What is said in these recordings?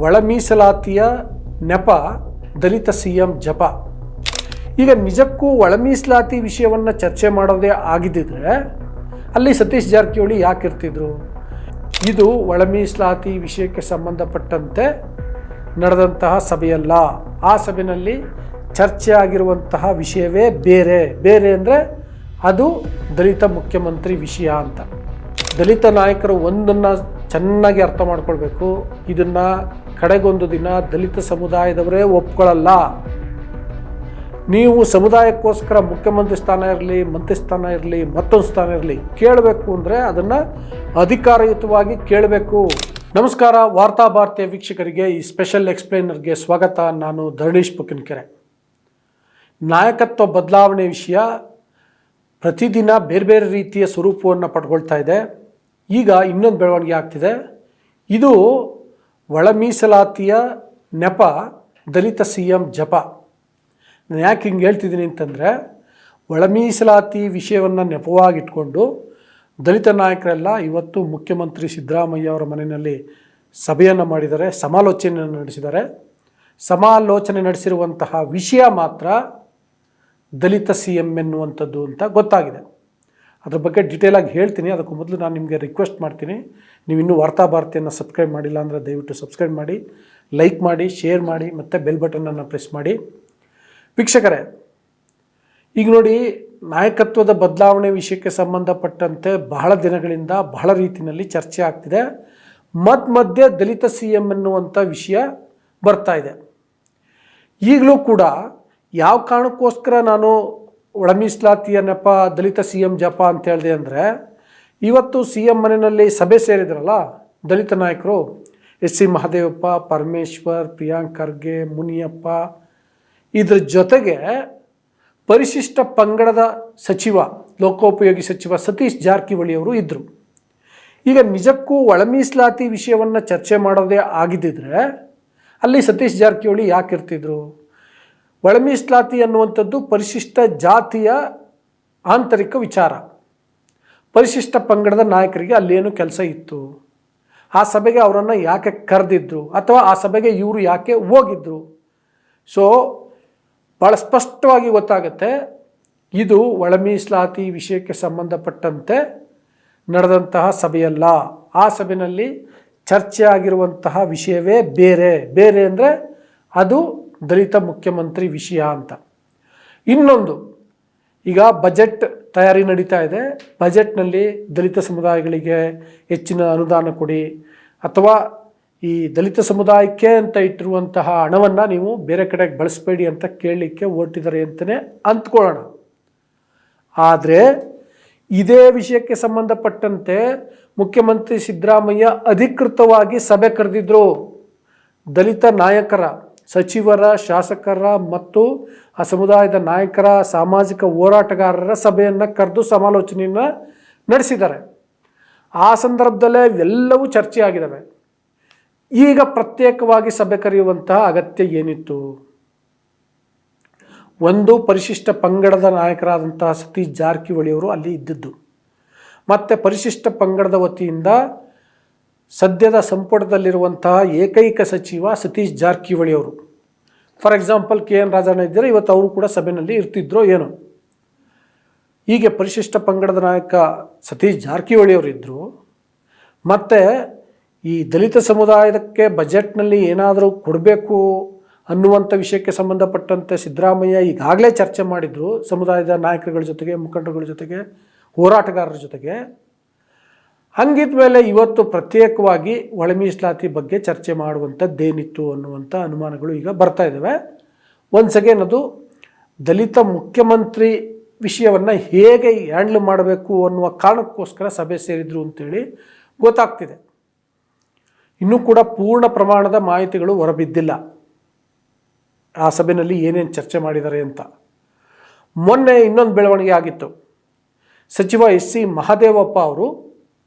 ಒಳ ಮೀಸಲಾತಿಯ ನೆಪ ದಲಿತ CM ಜಪ. ಈಗ ನಿಜಕ್ಕೂ ಒಳ ಮೀಸಲಾತಿ ವಿಷಯವನ್ನು ಚರ್ಚೆ ಮಾಡೋದೇ ಆಗಿದ್ದಿದ್ರೆ ಅಲ್ಲಿ ಸತೀಶ್ ಜಾರಕಿಹೊಳಿ ಯಾಕೆ ಇರ್ತಿದ್ರು? ಇದು ಒಳ ಮೀಸಲಾತಿ ವಿಷಯಕ್ಕೆ ಸಂಬಂಧಪಟ್ಟಂತೆ ನಡೆದಂತಹ ಸಭೆಯಲ್ಲ. ಆ ಸಭೆಯಲ್ಲಿ ಚರ್ಚೆ ಆಗಿರುವಂತಹ ವಿಷಯವೇ ಬೇರೆ ಅಂದರೆ ಅದು ದಲಿತ ಮುಖ್ಯಮಂತ್ರಿ ವಿಷಯ ಅಂತ. ದಲಿತ ನಾಯಕರು ಒಂದನ್ನು ಚೆನ್ನಾಗಿ ಅರ್ಥ ಮಾಡ್ಕೊಳ್ಬೇಕು. ಇದನ್ನು ಕಡೆಗೊಂದು ದಿನ ದಲಿತ ಸಮುದಾಯದವರೇ ಒಪ್ಕೊಳ್ಳಲ್ಲ. ನೀವು ಸಮುದಾಯಕ್ಕೋಸ್ಕರ ಮುಖ್ಯಮಂತ್ರಿ ಸ್ಥಾನ ಇರಲಿ, ಮಂತ್ರಿ ಸ್ಥಾನ ಇರಲಿ, ಮತ್ತೊಂದು ಸ್ಥಾನ ಇರಲಿ ಕೇಳಬೇಕು ಅಂದರೆ ಅದನ್ನು ಅಧಿಕಾರಯುತವಾಗಿ ಕೇಳಬೇಕು. ನಮಸ್ಕಾರ, ವಾರ್ತಾ ಭಾರತೀಯ ವೀಕ್ಷಕರಿಗೆ ಈ ಸ್ಪೆಷಲ್ ಎಕ್ಸ್ಪ್ಲೇನರ್ಗೆ ಸ್ವಾಗತ. ನಾನು ಧರಣೀಶ್ ಪುಕಿನಕೆರೆ. ನಾಯಕತ್ವ ಬದಲಾವಣೆ ವಿಷಯ ಪ್ರತಿದಿನ ಬೇರೆ ಬೇರೆ ರೀತಿಯ ಸ್ವರೂಪವನ್ನು ಪಡ್ಕೊಳ್ತಾ ಇದೆ. ಈಗ ಇನ್ನೊಂದು ಬೆಳವಣಿಗೆ ಆಗ್ತಿದೆ. ಇದು ಒಳ ಮೀಸಲಾತಿಯ ನೆಪ ದಲಿತ CM ಜಪ. ನಾನು ಯಾಕೆ ಹಿಂಗೆ ಹೇಳ್ತಿದ್ದೀನಿ ಅಂತಂದರೆ, ಒಳ ಮೀಸಲಾತಿ ವಿಷಯವನ್ನು ನೆಪವಾಗಿಟ್ಕೊಂಡು ದಲಿತ ನಾಯಕರೆಲ್ಲ ಇವತ್ತು ಮುಖ್ಯಮಂತ್ರಿ ಸಿದ್ದರಾಮಯ್ಯ ಅವರ ಮನೆಯಲ್ಲಿ ಸಭೆಯನ್ನು ಮಾಡಿದ್ದಾರೆ, ಸಮಾಲೋಚನೆಯನ್ನು ನಡೆಸಿದ್ದಾರೆ. ಸಮಾಲೋಚನೆ ನಡೆಸಿರುವಂತಹ ವಿಷಯ ಮಾತ್ರ ದಲಿತ CM ಎನ್ನುವಂಥದ್ದು ಅಂತ ಗೊತ್ತಾಗಿದೆ. ಅದ್ರ ಬಗ್ಗೆ ಡೀಟೇಲಾಗಿ ಹೇಳ್ತೀನಿ. ಅದಕ್ಕೂ ಮೊದಲು ನಾನು ನಿಮಗೆ ರಿಕ್ವೆಸ್ಟ್ ಮಾಡ್ತೀನಿ, ನೀವು ಇನ್ನೂ ವಾರ್ತಾ ಭಾರತಿಯನ್ನು ಸಬ್ಸ್ಕ್ರೈಬ್ ಮಾಡಿಲ್ಲ ಅಂದರೆ ದಯವಿಟ್ಟು ಸಬ್ಸ್ಕ್ರೈಬ್ ಮಾಡಿ, ಲೈಕ್ ಮಾಡಿ, ಶೇರ್ ಮಾಡಿ ಮತ್ತು ಬೆಲ್ ಬಟನನ್ನು ಪ್ರೆಸ್ ಮಾಡಿ. ವೀಕ್ಷಕರೇ, ಈಗ ನೋಡಿ, ನಾಯಕತ್ವದ ಬದಲಾವಣೆ ವಿಷಯಕ್ಕೆ ಸಂಬಂಧಪಟ್ಟಂತೆ ಬಹಳ ದಿನಗಳಿಂದ ಬಹಳ ರೀತಿಯಲ್ಲಿ ಚರ್ಚೆ ಆಗ್ತಿದೆ. ಮಧ್ಯೆ ದಲಿತ CM ಎನ್ನುವಂಥ ವಿಷಯ ಬರ್ತಾ ಇದೆ. ಈಗಲೂ ಕೂಡ ಯಾವ ಕಾರಣಕ್ಕೋಸ್ಕರ ನಾನು ಒಳ ಮೀಸಲಾತಿಯ ನೆಪ ದಲಿತ CM ಜಪ ಅಂತ ಹೇಳಿದೆ ಅಂದರೆ, ಇವತ್ತು CM ಮನೆಯಲ್ಲಿ ಸಭೆ ಸೇರಿದ್ರಲ್ಲ ದಲಿತ ನಾಯಕರು, SC ಮಹದೇವಪ್ಪ, ಪರಮೇಶ್ವರ್, ಪ್ರಿಯಾಂಕ್ ಖರ್ಗೆ, ಮುನಿಯಪ್ಪ, ಇದ್ರ ಜೊತೆಗೆ ಪರಿಶಿಷ್ಟ ಪಂಗಡದ ಸಚಿವ, ಲೋಕೋಪಯೋಗಿ ಸಚಿವ ಸತೀಶ್ ಜಾರಕಿಹೊಳಿ ಅವರು ಇದ್ದರು. ಈಗ ನಿಜಕ್ಕೂ ಒಳ ಮೀಸಲಾತಿ ವಿಷಯವನ್ನು ಚರ್ಚೆ ಮಾಡೋದೇ ಆಗಿದ್ದಿದ್ರೆ ಅಲ್ಲಿ ಸತೀಶ್ ಜಾರಕಿಹೊಳಿ ಯಾಕೆ ಇರ್ತಿದ್ರು? ಒಳ ಮೀಸಲಾತಿ ಅನ್ನುವಂಥದ್ದು ಪರಿಶಿಷ್ಟ ಜಾತಿಯ ಆಂತರಿಕ ವಿಚಾರ. ಪರಿಶಿಷ್ಟ ಪಂಗಡದ ನಾಯಕರಿಗೆ ಅಲ್ಲೇನು ಕೆಲಸ ಇತ್ತು? ಆ ಸಭೆಗೆ ಅವರನ್ನು ಯಾಕೆ ಕರೆದಿದ್ರು, ಅಥವಾ ಆ ಸಭೆಗೆ ಇವರು ಯಾಕೆ ಹೋಗಿದ್ರು? ಸೊ ಭಾಳ ಸ್ಪಷ್ಟವಾಗಿ ಗೊತ್ತಾಗುತ್ತೆ, ಇದು ಒಳ ಮೀಸಲಾತಿ ವಿಷಯಕ್ಕೆ ಸಂಬಂಧಪಟ್ಟಂತೆ ನಡೆದಂತಹ ಸಭೆಯಲ್ಲ. ಆ ಸಭೆಯಲ್ಲಿ ಚರ್ಚೆ ಆಗಿರುವಂತಹ ವಿಷಯವೇ ಬೇರೆ ಅಂದರೆ ಅದು ದಲಿತ ಮುಖ್ಯಮಂತ್ರಿ ವಿಷಯ ಅಂತ. ಇನ್ನೊಂದು, ಈಗ ಬಜೆಟ್ ತಯಾರಿ ನಡೀತಾ ಇದೆ. ಬಜೆಟ್ನಲ್ಲಿ ದಲಿತ ಸಮುದಾಯಗಳಿಗೆ ಹೆಚ್ಚಿನ ಅನುದಾನ ಕೊಡಿ, ಅಥವಾ ಈ ದಲಿತ ಸಮುದಾಯಕ್ಕೆ ಅಂತ ಇಟ್ಟಿರುವಂತಹ ಹಣವನ್ನು ನೀವು ಬೇರೆ ಕಡೆಗೆ ಬಳಸಬೇಡಿ ಅಂತ ಕೇಳಲಿಕ್ಕೆ ಹೊರಟಿದ್ದಾರೆ ಅಂತಲೇ ಅಂದ್ಕೊಳ್ಳೋಣ. ಆದರೆ ಇದೇ ವಿಷಯಕ್ಕೆ ಸಂಬಂಧಪಟ್ಟಂತೆ ಮುಖ್ಯಮಂತ್ರಿ ಸಿದ್ದರಾಮಯ್ಯ ಅಧಿಕೃತವಾಗಿ ಸಭೆ ಕರೆದಿದ್ದರು. ದಲಿತ ನಾಯಕರ, ಸಚಿವರ, ಶಾಸಕರ ಮತ್ತು ಆ ಸಮುದಾಯದ ನಾಯಕರ, ಸಾಮಾಜಿಕ ಹೋರಾಟಗಾರರ ಸಭೆಯನ್ನು ಕರೆದು ಸಮಾಲೋಚನೆಯನ್ನು ನಡೆಸಿದ್ದಾರೆ. ಆ ಸಂದರ್ಭದಲ್ಲೇ ಎಲ್ಲವೂ ಚರ್ಚೆ ಆಗಿದ್ದಾವೆ. ಈಗ ಪ್ರತ್ಯೇಕವಾಗಿ ಸಭೆ ಕರೆಯುವಂತಹ ಅಗತ್ಯ ಏನಿತ್ತು? ಒಂದು, ಪರಿಶಿಷ್ಟ ಪಂಗಡದ ನಾಯಕರಾದಂತಹ ಸತೀಶ್ ಜಾರಕಿಹೊಳಿ ಅವರು ಅಲ್ಲಿ ಇದ್ದಿದ್ದು, ಮತ್ತು ಪರಿಶಿಷ್ಟ ಪಂಗಡದ ವತಿಯಿಂದ ಸದ್ಯದ ಸಂಪುಟದಲ್ಲಿರುವಂತಹ ಏಕೈಕ ಸಚಿವ ಸತೀಶ್ ಜಾರಕಿಹೊಳಿ ಅವರು. ಫಾರ್ ಎಕ್ಸಾಂಪಲ್ KN ರಾಜಣ್ಣ ಇದ್ದರೆ ಇವತ್ತು ಅವರು ಕೂಡ ಸಭೆಯಲ್ಲಿ ಇರ್ತಿದ್ರೋ ಏನೋ. ಹೀಗೆ ಪರಿಶಿಷ್ಟ ಪಂಗಡದ ನಾಯಕ ಸತೀಶ್ ಜಾರಕಿಹೊಳಿ ಅವರು ಇದ್ದರು. ಮತ್ತು ಈ ದಲಿತ ಸಮುದಾಯಕ್ಕೆ ಬಜೆಟ್ನಲ್ಲಿ ಏನಾದರೂ ಕೊಡಬೇಕು ಅನ್ನುವಂಥ ವಿಷಯಕ್ಕೆ ಸಂಬಂಧಪಟ್ಟಂತೆ ಸಿದ್ದರಾಮಯ್ಯ ಈಗಾಗಲೇ ಚರ್ಚೆ ಮಾಡಿದರು ಸಮುದಾಯದ ನಾಯಕರುಗಳ ಜೊತೆಗೆ, ಮುಖಂಡರುಗಳ ಜೊತೆಗೆ, ಹೋರಾಟಗಾರರ ಜೊತೆಗೆ. ಹಂಗಿದ ಮೇಲೆ ಇವತ್ತು ಪ್ರತ್ಯೇಕವಾಗಿ ಒಳ ಮೀಸಲಾತಿ ಬಗ್ಗೆ ಚರ್ಚೆ ಮಾಡುವಂಥದ್ದೇನಿತ್ತು ಅನ್ನುವಂಥ ಅನುಮಾನಗಳು ಈಗ ಬರ್ತಾ ಇದ್ದಾವೆ. ಒನ್ಸ್ ಅಗೇನ್ ಅದು ದಲಿತ ಮುಖ್ಯಮಂತ್ರಿ ವಿಷಯವನ್ನು ಹೇಗೆ ಹ್ಯಾಂಡ್ಲ್ ಮಾಡಬೇಕು ಅನ್ನುವ ಕಾರಣಕ್ಕೋಸ್ಕರ ಸಭೆ ಸೇರಿದ್ರು ಅಂತೇಳಿ ಗೊತ್ತಾಗ್ತಿದೆ. ಇನ್ನೂ ಕೂಡ ಪೂರ್ಣ ಪ್ರಮಾಣದ ಮಾಹಿತಿಗಳು ಹೊರಬಿದ್ದಿಲ್ಲ, ಆ ಸಭೆಯಲ್ಲಿ ಏನೇನು ಚರ್ಚೆ ಮಾಡಿದ್ದಾರೆ ಅಂತ. ಮೊನ್ನೆ ಇನ್ನೊಂದು ಬೆಳವಣಿಗೆ ಆಗಿತ್ತು. ಸಚಿವ SC ಮಹದೇವಪ್ಪ ಅವರು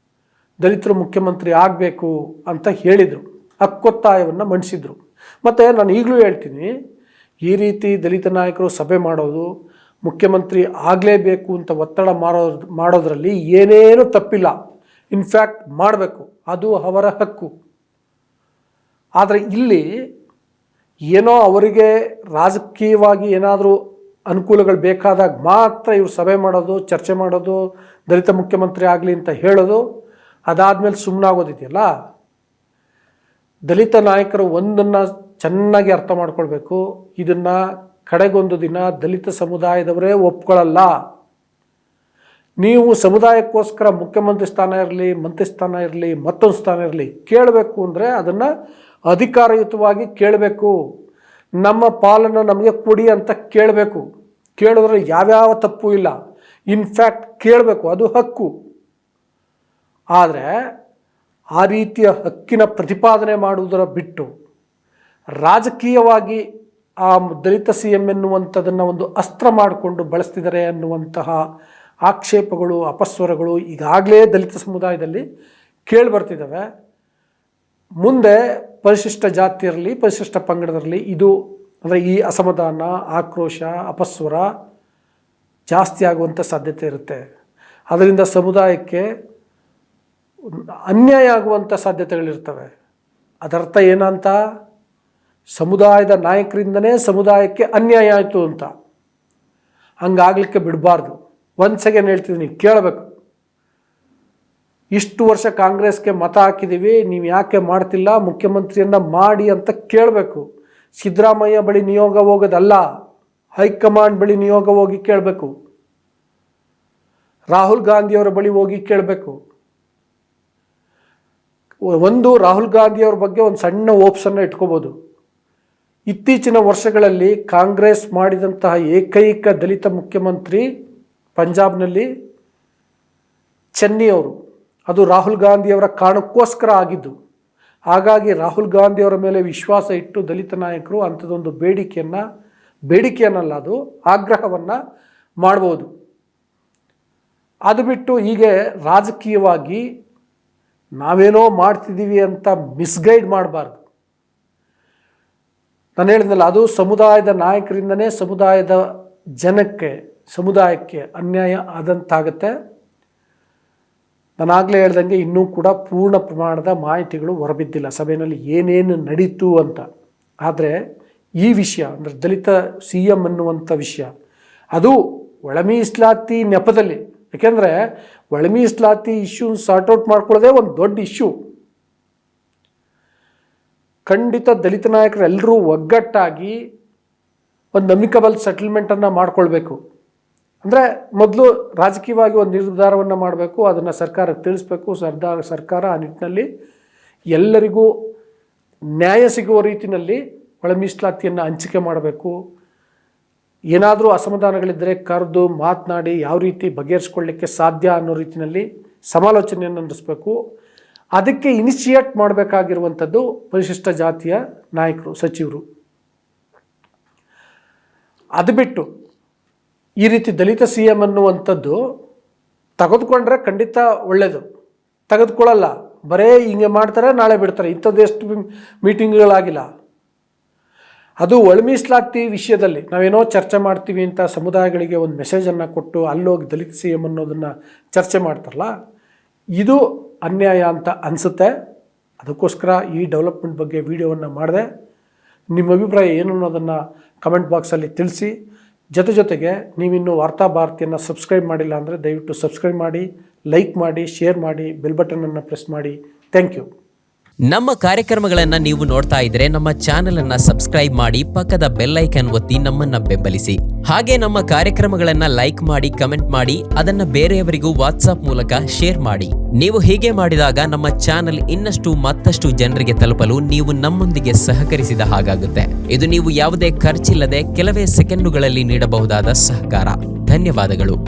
ದಲಿತರು ಮುಖ್ಯಮಂತ್ರಿ ಆಗಬೇಕು ಅಂತ ಹೇಳಿದರು, ಹಕ್ಕೊತ್ತಾಯವನ್ನು ಮಂಡಿಸಿದರು. ಮತ್ತು ನಾನು ಈಗಲೂ ಹೇಳ್ತೀನಿ, ಈ ರೀತಿ ದಲಿತ ನಾಯಕರು ಸಭೆ ಮಾಡೋದು, ಮುಖ್ಯಮಂತ್ರಿ ಆಗಲೇಬೇಕು ಅಂತ ಒತ್ತಡ ಮಾಡೋದ್ರಲ್ಲಿ ಏನೇನೂ ತಪ್ಪಿಲ್ಲ. ಇನ್ಫ್ಯಾಕ್ಟ್ ಮಾಡಬೇಕು, ಅದು ಅವರ ಹಕ್ಕು. ಆದರೆ ಇಲ್ಲಿ ಏನೋ ಅವರಿಗೆ ರಾಜಕೀಯವಾಗಿ ಏನಾದರೂ ಅನುಕೂಲಗಳು ಬೇಕಾದಾಗ ಮಾತ್ರ ಇವರು ಸಭೆ ಮಾಡೋದು, ಚರ್ಚೆ ಮಾಡೋದು, ದಲಿತ ಮುಖ್ಯಮಂತ್ರಿ ಆಗಲಿ ಅಂತ ಹೇಳೋದು, ಅದಾದಮೇಲೆ ಸುಮ್ಮನಾಗೋದಿದೆಯಲ್ಲ. ದಲಿತ ನಾಯಕರು ಒಂದನ್ನು ಚೆನ್ನಾಗಿ ಅರ್ಥ ಮಾಡ್ಕೊಳ್ಬೇಕು, ಇದನ್ನು ಕಡೆಗೊಂದು ದಿನ ದಲಿತ ಸಮುದಾಯದವರೇ ಒಪ್ಕೊಳ್ಳಲ್ಲ. ನೀವು ಸಮುದಾಯಕ್ಕೋಸ್ಕರ ಮುಖ್ಯಮಂತ್ರಿ ಸ್ಥಾನ ಇರಲಿ, ಮಂತ್ರಿ ಸ್ಥಾನ ಇರಲಿ, ಮತ್ತೊಂದು ಸ್ಥಾನ ಇರಲಿ ಕೇಳಬೇಕು ಅಂದರೆ ಅದನ್ನು ಅಧಿಕಾರಯುತವಾಗಿ ಕೇಳಬೇಕು. ನಮ್ಮ ಪಾಲನ್ನು ನಮಗೆ ಕೊಡಿ ಅಂತ ಕೇಳಬೇಕು. ಕೇಳಿದ್ರೆ ಯಾವ್ಯಾವ ತಪ್ಪು ಇಲ್ಲ, ಇನ್ಫ್ಯಾಕ್ಟ್ ಕೇಳಬೇಕು, ಅದು ಹಕ್ಕು. ಆದರೆ ಆ ರೀತಿಯ ಹಕ್ಕಿನ ಪ್ರತಿಪಾದನೆ ಮಾಡುವುದರ ಬಿಟ್ಟು ರಾಜಕೀಯವಾಗಿ ಆ ದಲಿತ ಸಿ ಎಂ ಎನ್ನುವಂಥದ್ದನ್ನು ಒಂದು ಅಸ್ತ್ರ ಮಾಡಿಕೊಂಡು ಬಳಸ್ತಿದ್ದಾರೆ ಅನ್ನುವಂತಹ ಆಕ್ಷೇಪಗಳು, ಅಪಸ್ವರಗಳು ಈಗಾಗಲೇ ದಲಿತ ಸಮುದಾಯದಲ್ಲಿ ಕೇಳಿಬರ್ತಿದ್ದಾವೆ. ಮುಂದೆ ಪರಿಶಿಷ್ಟ ಜಾತಿಯರಲ್ಲಿ, ಪರಿಶಿಷ್ಟ ಪಂಗಡದಲ್ಲಿ ಇದು ಅಂದರೆ ಈ ಅಸಮಾಧಾನ, ಆಕ್ರೋಶ, ಅಪಸ್ವರ ಜಾಸ್ತಿ ಆಗುವಂಥ ಸಾಧ್ಯತೆ ಇರುತ್ತೆ. ಅದರಿಂದ ಸಮುದಾಯಕ್ಕೆ ಅನ್ಯಾಯ ಆಗುವಂಥ ಸಾಧ್ಯತೆಗಳಿರ್ತವೆ. ಅದರ್ಥ ಏನಂತ, ಸಮುದಾಯದ ನಾಯಕರಿಂದನೇ ಸಮುದಾಯಕ್ಕೆ ಅನ್ಯಾಯ ಆಯಿತು ಅಂತ. ಹಂಗಾಗಲಿಕ್ಕೆ ಬಿಡಬಾರ್ದು. ಒಂದು ಸೆಕೆಂಡ್ ಹೇಳ್ತಿದ್ದೀನಿ, ಕೇಳಬೇಕು. ಇಷ್ಟು ವರ್ಷ ಕಾಂಗ್ರೆಸ್ಗೆ ಮತ ಹಾಕಿದ್ದೀವಿ, ನೀವು ಯಾಕೆ ಮಾಡ್ತಿಲ್ಲ, ಮುಖ್ಯಮಂತ್ರಿಯನ್ನು ಮಾಡಿ ಅಂತ ಕೇಳಬೇಕು. ಸಿದ್ದರಾಮಯ್ಯ ಬಳಿ ನಿಯೋಗ ಹೋಗೋದಲ್ಲ, ಹೈಕಮಾಂಡ್ ಬಳಿ ನಿಯೋಗ ಹೋಗಿ ಕೇಳಬೇಕು. ರಾಹುಲ್ ಗಾಂಧಿಯವರ ಬಳಿ ಹೋಗಿ ಕೇಳಬೇಕು. ಒಂದು ರಾಹುಲ್ ಗಾಂಧಿಯವರ ಬಗ್ಗೆ ಒಂದು ಸಣ್ಣ ಓಪ್ಸನ್ನು ಇಟ್ಕೋಬೋದು. ಇತ್ತೀಚಿನ ವರ್ಷಗಳಲ್ಲಿ ಕಾಂಗ್ರೆಸ್ ಮಾಡಿದಂತಹ ಏಕೈಕ ದಲಿತ ಮುಖ್ಯಮಂತ್ರಿ ಪಂಜಾಬ್ನಲ್ಲಿ ಚೆನ್ನಿಯವರು, ಅದು ರಾಹುಲ್ ಗಾಂಧಿಯವರ ಕಾರಣಕ್ಕೋಸ್ಕರ ಆಗಿದ್ದು. ಹಾಗಾಗಿ ರಾಹುಲ್ ಗಾಂಧಿಯವರ ಮೇಲೆ ವಿಶ್ವಾಸ ಇಟ್ಟು ದಲಿತ ನಾಯಕರು ಅಂಥದ್ದೊಂದು ಬೇಡಿಕೆಯನ್ನಲ್ಲ, ಅದು ಆಗ್ರಹವನ್ನು ಮಾಡ್ಬೋದು. ಅದು ಬಿಟ್ಟು ಹೀಗೆ ರಾಜಕೀಯವಾಗಿ ನಾವೇನೋ ಮಾಡ್ತಿದ್ದೀವಿ ಅಂತ ಮಿಸ್ಗೈಡ್ ಮಾಡಬಾರ್ದು. ನಾನು ಹೇಳಿದ್ನಲ್ಲ, ಅದು ಸಮುದಾಯದ ನಾಯಕರಿಂದನೇ ಸಮುದಾಯಕ್ಕೆ ಅನ್ಯಾಯ ಆದಂತಾಗುತ್ತೆ. ನಾನಾಗಲೇ ಹೇಳ್ದಂಗೆ ಇನ್ನೂ ಕೂಡ ಪೂರ್ಣ ಪ್ರಮಾಣದ ಮಾಹಿತಿಗಳು ಹೊರಬಿದ್ದಿಲ್ಲ ಸಭೆಯಲ್ಲಿ ಏನೇನು ನಡೀತು ಅಂತ. ಆದರೆ ಈ ವಿಷಯ ಅಂದರೆ ದಲಿತ ಸಿ ಎಂ ಅನ್ನುವಂಥ ವಿಷಯ, ಅದು ಒಳ ಮೀಸಲಾತಿ ನೆಪದಲ್ಲಿ, ಯಾಕೆಂದರೆ ಒಳ ಮೀಸಲಾತಿ ಇಶ್ಯೂ ಸಾರ್ಟ್ಔಟ್ ಮಾಡ್ಕೊಳ್ಳೋದೇ ಒಂದು ದೊಡ್ಡ ಇಶ್ಯೂ. ಖಂಡಿತ ದಲಿತ ನಾಯಕರೆಲ್ಲರೂ ಒಗ್ಗಟ್ಟಾಗಿ ಒಂದು ಅಮಿಕಬಲ್ ಸೆಟಲ್ಮೆಂಟನ್ನು ಮಾಡ್ಕೊಳ್ಬೇಕು. ಅಂದರೆ ಮೊದಲು ರಾಜಕೀಯವಾಗಿ ಒಂದು ನಿರ್ಧಾರವನ್ನು ಮಾಡಬೇಕು, ಅದನ್ನು ಸರ್ಕಾರಕ್ಕೆ ತಿಳಿಸ್ಬೇಕು. ಸರ್ಕಾರ ಆ ನಿಟ್ಟಿನಲ್ಲಿ ಎಲ್ಲರಿಗೂ ನ್ಯಾಯ ಸಿಗುವ ರೀತಿಯಲ್ಲಿ ಒಳ ಮೀಸಲಾತಿಯನ್ನು ಹಂಚಿಕೆ ಮಾಡಬೇಕು. ಏನಾದರೂ ಅಸಮಾಧಾನಗಳಿದ್ದರೆ ಕರೆದು ಮಾತನಾಡಿ ಯಾವ ರೀತಿ ಬಗೆಹರಿಸ್ಕೊಳ್ಳಿಕ್ಕೆ ಸಾಧ್ಯ ಅನ್ನೋ ರೀತಿಯಲ್ಲಿ ಸಮಾಲೋಚನೆಯನ್ನು ನಡೆಸಬೇಕು. ಅದಕ್ಕೆ ಇನಿಷಿಯೇಟ್ ಮಾಡಬೇಕಾಗಿರುವಂಥದ್ದು ಪರಿಶಿಷ್ಟ ಜಾತಿಯ ನಾಯಕರು, ಸಚಿವರು. ಅದು ಬಿಟ್ಟು ಈ ರೀತಿ ದಲಿತ ಸಿ ಎಂ ಅನ್ನುವಂಥದ್ದು ತೆಗೆದುಕೊಂಡ್ರೆ ಖಂಡಿತ ಒಳ್ಳೆಯದು. ತೆಗೆದುಕೊಳ್ಳಲ್ಲ, ಬರೇ ಹಿಂಗೆ ಮಾಡ್ತಾರೆ, ನಾಳೆ ಬಿಡ್ತಾರೆ. ಇಂಥದ್ದು ಎಷ್ಟು ಮೀಟಿಂಗ್ಗಳಾಗಿಲ್ಲ. ಅದು ಒಳ ಮೀಸಲಾತಿ ವಿಷಯದಲ್ಲಿ ನಾವೇನೋ ಚರ್ಚೆ ಮಾಡ್ತೀವಿ ಅಂತ ಸಮುದಾಯಗಳಿಗೆ ಒಂದು ಮೆಸೇಜನ್ನು ಕೊಟ್ಟು ಅಲ್ಲೋಗಿ ದಲಿತ ಸಿ ಎಂ ಅನ್ನೋದನ್ನು ಚರ್ಚೆ ಮಾಡ್ತಾರಲ್ಲ, ಇದು ಅನ್ಯಾಯ ಅಂತ ಅನಿಸುತ್ತೆ. ಅದಕ್ಕೋಸ್ಕರ ಈ ಡೆವಲಪ್ಮೆಂಟ್ ಬಗ್ಗೆ ವಿಡಿಯೋವನ್ನು ಮಾಡಿದೆ. ನಿಮ್ಮ ಅಭಿಪ್ರಾಯ ಏನು ಅನ್ನೋದನ್ನು ಕಮೆಂಟ್ ಬಾಕ್ಸಲ್ಲಿ ತಿಳಿಸಿ. ಜೊತೆಗೆ ನೀವಿನ್ನೂ ವಾರ್ತಾ ಭಾರತಿಯನ್ನು ಸಬ್ಸ್ಕ್ರೈಬ್ ಮಾಡಿಲ್ಲ ಅಂದರೆ ದಯವಿಟ್ಟು ಸಬ್ಸ್ಕ್ರೈಬ್ ಮಾಡಿ, ಲೈಕ್ ಮಾಡಿ, ಶೇರ್ ಮಾಡಿ, ಬೆಲ್ ಬಟನನ್ನು ಪ್ರೆಸ್ ಮಾಡಿ. Thank you. ನಮ್ಮ ಕಾರ್ಯಕ್ರಮಗಳನ್ನು ನೀವು ನೋಡ್ತಾ ಇದ್ರೆ ನಮ್ಮ ಚಾನೆಲ್ ಅನ್ನ ಸಬ್ಸ್ಕ್ರೈಬ್ ಮಾಡಿ, ಪಕ್ಕದ ಬೆಲ್ ಐಕಾನ್ ಒತ್ತಿ ನಮ್ಮನ್ನ ಬೆಂಬಲಿಸಿ. ಹಾಗೆ ನಮ್ಮ ಕಾರ್ಯಕ್ರಮಗಳನ್ನ ಲೈಕ್ ಮಾಡಿ, ಕಮೆಂಟ್ ಮಾಡಿ, ಅದನ್ನ ಬೇರೆಯವರಿಗೂ ವಾಟ್ಸ್ಆಪ್ ಮೂಲಕ ಶೇರ್ ಮಾಡಿ. ನೀವು ಹೀಗೆ ಮಾಡಿದಾಗ ನಮ್ಮ ಚಾನೆಲ್ ಮತ್ತಷ್ಟು ಜನರಿಗೆ ತಲುಪಲು ನೀವು ನಮ್ಮೊಂದಿಗೆ ಸಹಕರಿಸಿದ ಹಾಗಾಗುತ್ತೆ. ಇದು ನೀವು ಯಾವುದೇ ಖರ್ಚಿಲ್ಲದೆ ಕೆಲವೇ ಸೆಕೆಂಡುಗಳಲ್ಲಿ ನೀಡಬಹುದಾದ ಸಹಕಾರ. ಧನ್ಯವಾದಗಳು.